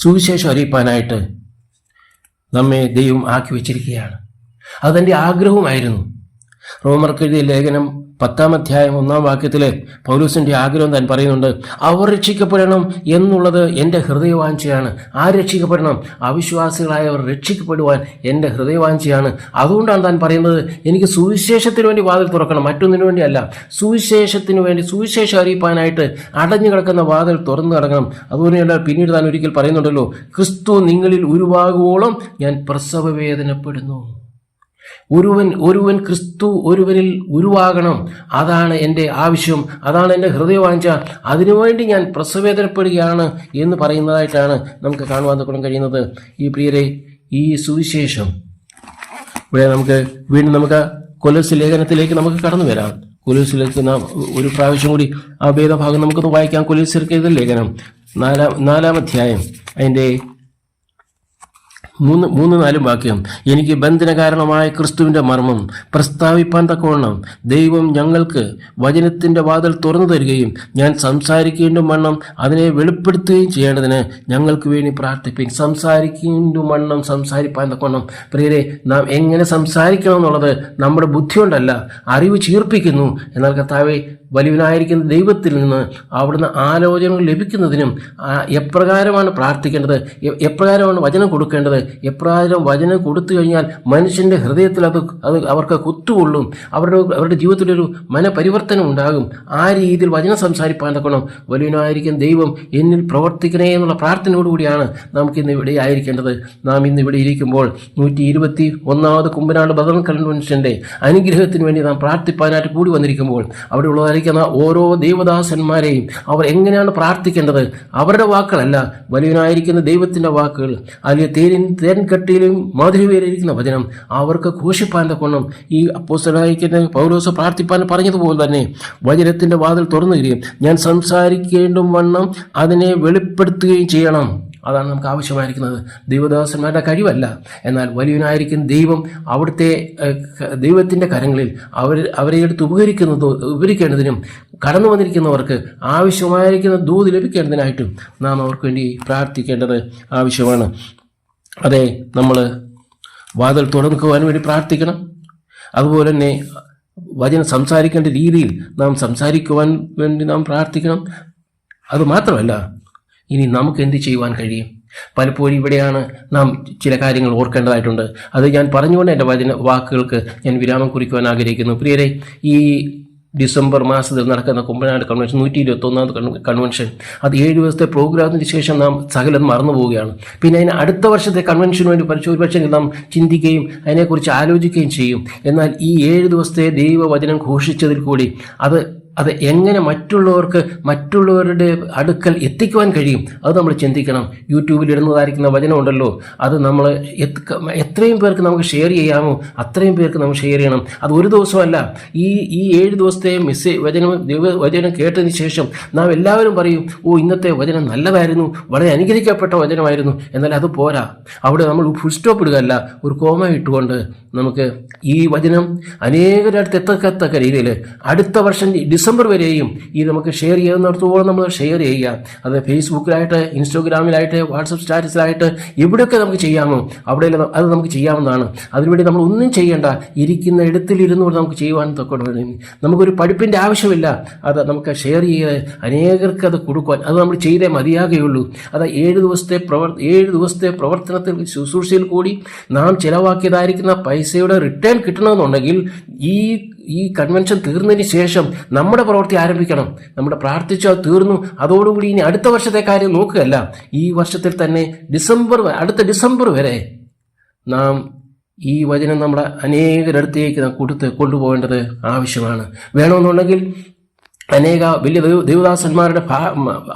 സുവിശേഷം അറിയിപ്പാനായിട്ട് നമ്മെ ദൈവം ആക്കി വച്ചിരിക്കുകയാണ്. അതെൻ്റെ ആഗ്രഹമായിരുന്നു. റോമർക്ക് എഴുതിയ ലേഖനം 10-ാം അധ്യായം 1-ാം വാക്യത്തിലെ പൗലോസിന്റെ ആഗ്രഹം താൻ പറയുന്നുണ്ട്. അവർ രക്ഷിക്കപ്പെടണം എന്നുള്ളത് എൻ്റെ ഹൃദയവാഞ്ചയാണ്. രക്ഷിക്കപ്പെടണം? അവിശ്വാസികളായവർ രക്ഷിക്കപ്പെടുവാൻ എൻ്റെ ഹൃദയവാഞ്ചയാണ്. അതുകൊണ്ടാണ് താൻ പറയുന്നത്, എനിക്ക് സുവിശേഷത്തിന് വേണ്ടി വാതിൽ തുറക്കണം, മറ്റൊന്നിനു വേണ്ടിയല്ല. സുവിശേഷത്തിന് വേണ്ടി, സുവിശേഷം അറിയിപ്പാനായിട്ട് അടഞ്ഞു കിടക്കുന്ന വാതിൽ തുറന്നു കിടക്കണം. അതുപോലെയല്ല, പിന്നീട് താൻ ഒരിക്കൽ പറയുന്നുണ്ടല്ലോ, ക്രിസ്തു നിങ്ങളിൽ ഉരുവാകുവോളം ഞാൻ പ്രസവ വേദനപ്പെടുന്നു. ഒരുവൻ ക്രിസ്തു ഒരുവനിൽ ഉരുവാകണം. അതാണ് എൻ്റെ ആവശ്യം, അതാണ് എൻ്റെ ഹൃദയവാഞ്ച. അതിനുവേണ്ടി ഞാൻ പ്രസവേദനപ്പെടുകയാണ് എന്ന് പറയുന്നതായിട്ടാണ് നമുക്ക് കാണുവാൻ കഴിയുന്നത്. ഈ പ്രിയരെ, ഈ സുവിശേഷം ഇവിടെ നമുക്ക് കൊലോസ്യ ലേഖനത്തിലേക്ക് നമുക്ക് കടന്നു വരാം. കൊലോസ്യയിലേക്ക് നാം ഒരു പ്രാവശ്യം കൂടി ആ വേദഭാഗം നമുക്കൊന്ന് വായിക്കാം. കൊലോസ്യർക്ക് എഴുതിയ ലേഖനം 4-ാം അധ്യായം അതിൻ്റെ 3-4 വാക്യം. എനിക്ക് ബന്ധനകാരണമായ ക്രിസ്തുവിൻ്റെ മർമ്മം പ്രസ്താവിപ്പാൻ തക്കവണ്ണം ദൈവം ഞങ്ങൾക്ക് വചനത്തിൻ്റെ വാതിൽ തുറന്നു തരികയും ഞാൻ സംസാരിക്കേണ്ട വണ്ണം അതിനെ വെളിപ്പെടുത്തുകയും ചെയ്യേണ്ടതിന് ഞങ്ങൾക്ക് വേണ്ടി പ്രാർത്ഥിപ്പിൻ. സംസാരിപ്പാൻ തക്കവണ്ണം. പ്രിയരെ, നാം എങ്ങനെ സംസാരിക്കണം എന്നുള്ളത് നമ്മുടെ ബുദ്ധി കൊണ്ടല്ല, അറിവ് ചീർപ്പിക്കുന്നു. എന്നാൽ കർത്താവേ, വലിയവനായിരിക്കുന്ന ദൈവത്തിൽ നിന്ന് അവിടുന്ന് ആലോചനകൾ ലഭിക്കുന്നതിനും എപ്രകാരമാണ് പ്രാർത്ഥിക്കേണ്ടത്, എപ്രകാരമാണ് വചനം കൊടുക്കേണ്ടത്, എപ്രകാരം വചനം കൊടുത്തു കഴിഞ്ഞാൽ മനുഷ്യൻ്റെ ഹൃദയത്തിൽ അത് അവർക്ക് കുത്തുകൊള്ളും, അവരുടെ ജീവിതത്തിലൊരു മനപരിവർത്തനം ഉണ്ടാകും. ആ രീതിയിൽ വചനം സംസാരിപ്പാൻ തക്കണം. വലിയവനായിരിക്കുന്ന ദൈവം എന്നിൽ പ്രവർത്തിക്കണേ എന്നുള്ള പ്രാർത്ഥനയോടുകൂടിയാണ് നമുക്കിന്ന് ഇവിടെ ആയിരിക്കേണ്ടത്. നാം ഇന്ന് ഇവിടെ ഇരിക്കുമ്പോൾ 121-ാമത് കുമ്പനാട് ബദൽ കൺവെൻഷൻ്റെ അനുഗ്രഹത്തിന് വേണ്ടി നാം പ്രാർത്ഥിപ്പാനായിട്ട് കൂടി വന്നിരിക്കുമ്പോൾ അവിടെ ഉള്ളതായിരിക്കുന്ന ഓരോ ദേവദാസന്മാരെയും അവർ എങ്ങനെയാണ് പ്രാർത്ഥിക്കേണ്ടത്, അവരുടെ വാക്കുകളല്ല, വലിയവനായിരിക്കുന്ന ദൈവത്തിൻ്റെ വാക്കുകൾ, അല്ലെങ്കിൽ തേൻകട്ടിയിലും മാധുര്യവേറിയിരിക്കുന്ന വചനം അവർക്ക് ഘോഷിപ്പാൻ തക്കണം. ഈ അപ്പോസ്തലനായിരിക്കുന്ന പൗലോസ് പ്രാർത്ഥിപ്പാൻ പറഞ്ഞതുപോലെ തന്നെ വചനത്തിൻ്റെ വാതിൽ തുറന്നു തരികയും ഞാൻ സംസാരിക്കേണ്ടും വണ്ണം അതിനെ വെളിപ്പെടുത്തുകയും ചെയ്യണം. അതാണ് നമുക്ക് ആവശ്യമായിരിക്കുന്നത്. ദൈവദാസന്മാരുടെ കഴിവല്ല, എന്നാൽ വലിയവനായിരിക്കുന്ന ദൈവം അവിടുത്തെ ദൈവത്തിൻ്റെ കരങ്ങളിൽ അവരെ എടുത്ത് ഉപകരിക്കേണ്ടതിനും കടന്നു വന്നിരിക്കുന്നവർക്ക് ആവശ്യമായിരിക്കുന്ന ദൂത് ലഭിക്കേണ്ടതിനായിട്ടും നാം അവർക്ക് വേണ്ടി പ്രാർത്ഥിക്കേണ്ടത് ആവശ്യമാണ്. അതെ, നമ്മൾ വാതിൽ തുറക്കുവാൻ വേണ്ടി പ്രാർത്ഥിക്കണം. അതുപോലെ തന്നെ വചനം സംസാരിക്കേണ്ട രീതിയിൽ നാം സംസാരിക്കുവാൻ വേണ്ടി നാം പ്രാർത്ഥിക്കണം. അതുമാത്രമല്ല, ഇനി നമുക്ക് എന്ത് ചെയ്യുവാൻ കഴിയും? പലപ്പോഴും ഇവിടെയാണ് നാം ചില കാര്യങ്ങൾ ഓർക്കേണ്ടതായിട്ടുണ്ട്. അത് ഞാൻ പറഞ്ഞുകൊണ്ട് എൻ്റെ വാക്കുകൾക്ക് ഞാൻ വിരാമം കുറിക്കുവാൻ ആഗ്രഹിക്കുന്നു. പ്രിയരെ, ഈ ഡിസംബർ മാസത്തിൽ നടക്കുന്ന കുമ്പനാട് കൺവെൻഷൻ 121ാമത് കൺവെൻഷൻ, അത് 7 ദിവസത്തെ പ്രോഗ്രാമിന് ശേഷം നാം സകലം മറന്നു പോവുകയാണ്. പിന്നെ അതിന് അടുത്ത വർഷത്തെ കൺവെൻഷന് വേണ്ടി ഒരുപക്ഷെ നാം ചിന്തിക്കുകയും അതിനെക്കുറിച്ച് ആലോചിക്കുകയും ചെയ്യും. എന്നാൽ ഈ 7 ദിവസത്തെ ദൈവവചനം ഘോഷിച്ചതിൽ കൂടി അത് എങ്ങനെ മറ്റുള്ളവരുടെ അടുക്കൽ എത്തിക്കുവാൻ കഴിയും, അത് നമ്മൾ ചിന്തിക്കണം. യൂട്യൂബിൽ ഇടുന്നതായിരിക്കുന്ന വചനമുണ്ടല്ലോ, അത് നമ്മൾ എത്രയും പേർക്ക് നമുക്ക് ഷെയർ ചെയ്യാമോ അത്രയും പേർക്ക് നമ്മൾ ഷെയർ ചെയ്യണം. അത് ഒരു ദിവസമല്ല, ഈ 7 ദിവസത്തെ വചനം കേട്ടതിന് ശേഷം നാം എല്ലാവരും പറയും, ഇന്നത്തെ വചനം നല്ലതായിരുന്നു, വളരെ അനുഗ്രഹിക്കപ്പെട്ട വചനമായിരുന്നു. എന്നാൽ അത് പോരാ. അവിടെ നമ്മൾ ഫുൾ സ്റ്റോപ്പ് ഇടുകയല്ല, ഒരു കോമ ഇട്ടുകൊണ്ട് നമുക്ക് ഈ വചനം അനേകരടുത്ത് എത്തക്കത്തക്ക രീതിയിൽ അടുത്ത വർഷം ഡിസംബർ വരെയും ഈ നമുക്ക് ഷെയർ ചെയ്യുന്നിടത്തോളം നമ്മൾ ഷെയർ ചെയ്യുക. അത് ഫേസ്ബുക്കിലായിട്ട്, ഇൻസ്റ്റാഗ്രാമിലായിട്ട്, വാട്സപ്പ് സ്റ്റാറ്റസിലായിട്ട്, എവിടെയൊക്കെ നമുക്ക് ചെയ്യാമോ അവിടെ അത് നമുക്ക് ചെയ്യാവുന്നതാണ്. അതിനുവേണ്ടി നമ്മൾ ഒന്നും ചെയ്യേണ്ട, ഇരിക്കുന്ന ഇടത്തിലിരുന്നുകൊണ്ട് നമുക്ക് ചെയ്യുവാൻ തൊക്കെ നമുക്കൊരു പഠിപ്പിൻ്റെ ആവശ്യമില്ല. അത് നമുക്ക് ഷെയർ ചെയ്ത് അനേകർക്ക് അത് കൊടുക്കുവാൻ അത് നമ്മൾ ചെയ്തേ മതിയാകുകയുള്ളൂ. അത് 7 ദിവസത്തെ പ്രവർത്തനത്തിൽ ശുശ്രൂഷയിൽ കൂടി നാം ചിലവാക്കിയതായിരിക്കുന്ന പൈസയുടെ റിട്ടേൺ കിട്ടണമെന്നുണ്ടെങ്കിൽ ഈ കൺവെൻഷൻ തീർന്നതിന് ശേഷം നമ്മുടെ പ്രവൃത്തി ആരംഭിക്കണം. നമ്മുടെ പ്രാർത്ഥിച്ചാൽ തീർന്നു, അതോടുകൂടി ഇനി അടുത്ത വർഷത്തെ കാര്യം നോക്കുകയല്ല. ഈ വർഷത്തിൽ തന്നെ അടുത്ത ഡിസംബർ വരെ നാം ഈ വചനം നമ്മുടെ അനേകരടുത്തേക്ക് നാം കൊണ്ടുപോകേണ്ടത് ആവശ്യമാണ്. വേണമെന്നുണ്ടെങ്കിൽ അനേക വലിയ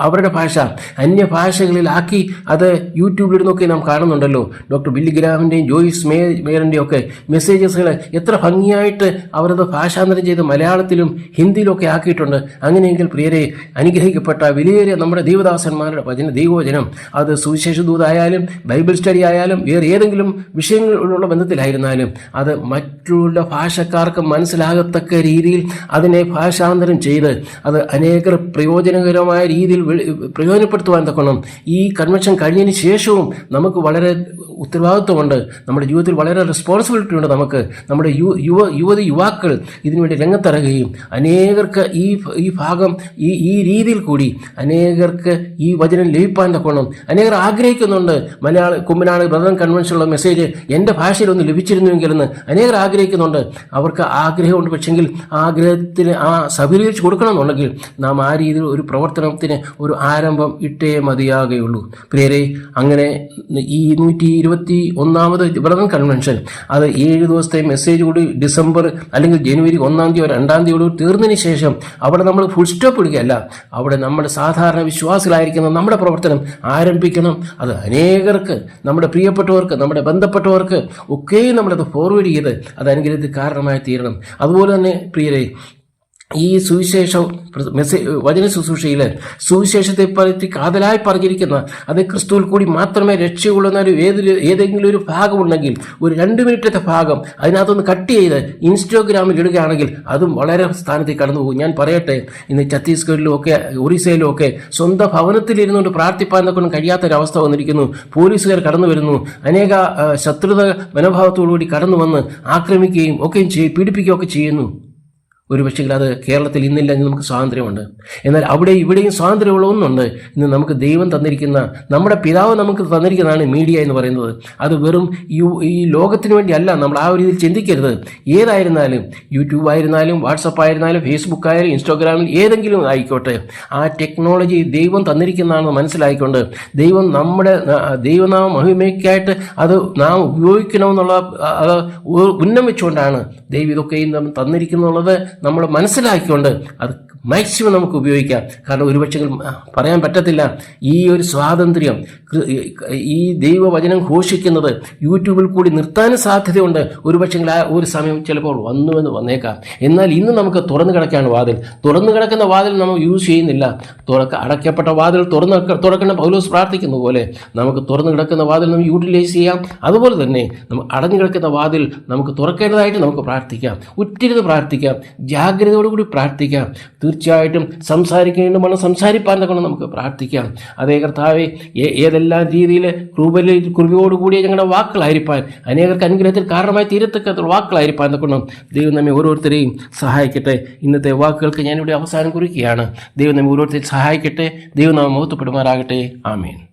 അവരുടെ ഭാഷ അന്യഭാഷകളിലാക്കി അത് യൂട്യൂബിലിരുന്നൊക്കെ നാം കാണുന്നുണ്ടല്ലോ. ഡോക്ടർ ബില്ലി ഗ്രാമിൻ്റെയും ജോയിസ് മേയറിൻ്റെയും ഒക്കെ മെസ്സേജസുകൾ എത്ര ഭംഗിയായിട്ട് അവരത് ഭാഷാന്തരം ചെയ്ത് മലയാളത്തിലും ഹിന്ദിയിലും ഒക്കെ ആക്കിയിട്ടുണ്ട്. അങ്ങനെയെങ്കിൽ പ്രിയരെ, അനുഗ്രഹിക്കപ്പെട്ട വിലയേറിയ നമ്മുടെ ദൈവദാസന്മാരുടെ ദൈവവചനം, അത് സുവിശേഷ ദൂതായാലും ബൈബിൾ സ്റ്റഡി ആയാലും വേറെ ഏതെങ്കിലും വിഷയങ്ങളുള്ള ബന്ധത്തിലായിരുന്നാലും അത് മറ്റുള്ള ഭാഷക്കാർക്ക് മനസ്സിലാകത്തക്ക രീതിയിൽ അതിനെ ഭാഷാന്തരം ചെയ്ത് അത് അനേകർ പ്രയോജനകരമായ രീതിയിൽ പ്രയോജനപ്പെടുത്തുവാൻ തക്കണം. ഈ കൺവെൻഷൻ കഴിഞ്ഞതിന് ശേഷവും നമുക്ക് വളരെ ഉത്തരവാദിത്വമുണ്ട്, നമ്മുടെ ജീവിതത്തിൽ വളരെ റെസ്പോൺസിബിലിറ്റി ഉണ്ട്. നമ്മുടെ യുവാക്കൾ ഇതിനുവേണ്ടി രംഗത്തിറങ്ങുകയും അനേകർക്ക് ഈ ഭാഗം ഈ രീതിയിൽ കൂടി അനേകർക്ക് ഈ വചനം ലഭിപ്പാൻ തക്കണം. അനേകർ ആഗ്രഹിക്കുന്നുണ്ട്, കുമ്പനാട് ബ്രദർ കൺവെൻഷനുള്ള മെസ്സേജ് എൻ്റെ ഭാഷയിലൊന്ന് ലഭിച്ചിരുന്നുവെങ്കിലെന്ന് അനേകർ ആഗ്രഹിക്കുന്നുണ്ട്. അവർക്ക് ആഗ്രഹമുണ്ട്, പക്ഷെങ്കിൽ ആഗ്രഹത്തിന് സഫലീകരിച്ച് കൊടുക്കണം എന്നുണ്ടെങ്കിൽ നാം ആ രീതിയിൽ ഒരു പ്രവർത്തനത്തിന് ഒരു ആരംഭം ഇട്ടേ മതിയാകുകയുള്ളൂ. പ്രിയരെ, അങ്ങനെ ഈ 121ാമത് ബ്രദർ കൺവെൻഷൻ അത് 7 ദിവസത്തെ മെസ്സേജ് കൂടി ഡിസംബർ അല്ലെങ്കിൽ ജനുവരി 1-ാം തീയതി 2-ാം തീയതി തീർന്നതിന് ശേഷം അവിടെ നമ്മൾ ഫുൾ സ്റ്റോപ്പ് ഇടുകയല്ല. അവിടെ നമ്മുടെ സാധാരണ വിശ്വാസികളായിരിക്കുന്ന നമ്മുടെ പ്രവർത്തനം ആരംഭിക്കണം. അത് അനേകർക്ക്, നമ്മുടെ പ്രിയപ്പെട്ടവർക്ക്, നമ്മുടെ ബന്ധപ്പെട്ടവർക്ക് ഒക്കെ നമ്മളത് ഫോർവേഡ് ചെയ്ത് അത് അനുഗ്രഹത്തിന് കാരണമായി തീരണം. അതുപോലെ തന്നെ പ്രിയരെ, ഈ വചന ശുശ്രൂഷയിൽ സുവിശേഷത്തെ പറ്റി കാതലായി പറഞ്ഞിരിക്കുന്ന അത് ക്രിസ്തുവിൽ കൂടി മാത്രമേ രക്ഷയുള്ളൂ ഏതെങ്കിലും ഒരു ഭാഗമുണ്ടെങ്കിൽ, ഒരു 2 മിനിറ്റത്തെ ഭാഗം അതിനകത്തൊന്ന് കട്ട് ചെയ്ത് ഇൻസ്റ്റാഗ്രാമിൽ ഇടുകയാണെങ്കിൽ അതും വളരെ സ്ഥാനത്തേക്ക് കടന്നു പോകും. ഞാൻ പറയട്ടെ, ഇന്ന് ഛത്തീസ്ഗഡിലും ഒക്കെ ഒറീസയിലും ഒക്കെ സ്വന്തം ഭവനത്തിലിരുന്നുകൊണ്ട് പ്രാർത്ഥിപ്പാൻ എന്നൊക്കെ കഴിയാത്തൊരവസ്ഥ വന്നിരിക്കുന്നു. പോലീസുകാർ കടന്നു വരുന്നു, അനേക ശത്രുത മനോഭാവത്തോടുകൂടി കടന്നു വന്ന് ആക്രമിക്കുകയും ഒക്കെയും പീഡിപ്പിക്കുകയും ഒക്കെ ചെയ്യുന്നു. ഒരു പക്ഷേ അത് കേരളത്തിൽ ഇന്നില്ലെങ്കിൽ നമുക്ക് സ്വാതന്ത്ര്യമുണ്ട്. എന്നാൽ അവിടെ ഇവിടെയും സ്വാതന്ത്ര്യമുള്ള ഒന്നുണ്ട്. ഇന്ന് നമുക്ക് ദൈവം തന്നിരിക്കുന്ന, നമ്മുടെ പിതാവ് നമുക്ക് തന്നിരിക്കുന്നതാണ് മീഡിയ എന്ന് പറയുന്നത്. അത് വെറും ഈ ലോകത്തിന് വേണ്ടി അല്ല. നമ്മൾ ആ ഒരു രീതിയിൽ ചിന്തിക്കരുത്. ഏതായിരുന്നാലും, യൂട്യൂബ് ആയിരുന്നാലും, വാട്സപ്പ് ആയിരുന്നാലും, ഫേസ്ബുക്ക് ആയാലും, ഇൻസ്റ്റാഗ്രാമിൽ ഏതെങ്കിലും ആയിക്കോട്ടെ, ആ ടെക്നോളജി ദൈവം തന്നിരിക്കുന്നതാണെന്ന് മനസ്സിലായിക്കൊണ്ട് ദൈവനാമ മഹിമയ്ക്കായിട്ട് അത് നാം ഉപയോഗിക്കണമെന്നുള്ള ഉന്നം വെച്ചുകൊണ്ടാണ് ദൈവം ഇതൊക്കെയും തന്നിരിക്കുന്നുള്ളത് നമ്മൾ മനസ്സിലാക്കിക്കൊണ്ട് അത് മാക്സിമം നമുക്ക് ഉപയോഗിക്കാം. കാരണം ഒരുപക്ഷെ പറയാൻ പറ്റത്തില്ല, ഈ ഒരു സ്വാതന്ത്ര്യം ഈ ദൈവവചനം ഘോഷിക്കുന്നത് യൂട്യൂബിൽ കൂടി നിർത്താനും സാധ്യതയുണ്ട്. ഒരുപക്ഷെ ആ ഒരു സമയം ചിലപ്പോൾ വന്നേക്കാം. എന്നാൽ ഇന്ന് നമുക്ക് തുറന്നു കിടക്കാണ് വാതിൽ. തുറന്നു കിടക്കുന്ന വാതിൽ നമ്മൾ യൂസ് ചെയ്യുന്നില്ല. അടയ്ക്കപ്പെട്ട വാതിൽ തുറക്കുന്ന പൗലോസ് പ്രാർത്ഥിക്കുന്ന പോലെ നമുക്ക് തുറന്നു കിടക്കുന്ന വാതിൽ നമുക്ക് യൂട്ടിലൈസ് ചെയ്യാം. അതുപോലെ തന്നെ നമുക്ക് അടഞ്ഞു കിടക്കുന്ന വാതിൽ നമുക്ക് തുറക്കേണ്ടതായിട്ട് നമുക്ക് പ്രാർത്ഥിക്കാം. ഉറ്റിരുന്ന് പ്രാർത്ഥിക്കാം, ജാഗ്രതയോടുകൂടി പ്രാർത്ഥിക്കാം. തീർച്ചയായിട്ടും സംസാരിക്കേണ്ടതാണ്, സംസാരിപ്പാൻ തക്കണം നമുക്ക് പ്രാർത്ഥിക്കാം. അതേ കർത്താവെ, ഏതെല്ലാം രീതിയിൽ കൃപയോടുകൂടിയ ഞങ്ങളുടെ വാക്കുകളായിരിക്കാൻ, അനേകർക്ക് അനുഗ്രഹത്തിൽ കാരണമായി തീരത്തക്ക വാക്കുകളായിരിക്കാൻ തക്കണം. ദൈവം നമ്മെ ഓരോരുത്തരെയും സഹായിക്കട്ടെ. ഇന്നത്തെ വാക്കുകൾക്ക് ഞാനിവിടെ അവസാനം കുറിക്കുകയാണ്. ദൈവം നമ്മെ ഓരോരുത്തരെയും സഹായിക്കട്ടെ. ദൈവം നാം മഹത്വപ്പെടുമാറാകട്ടെ. ആമേൻ.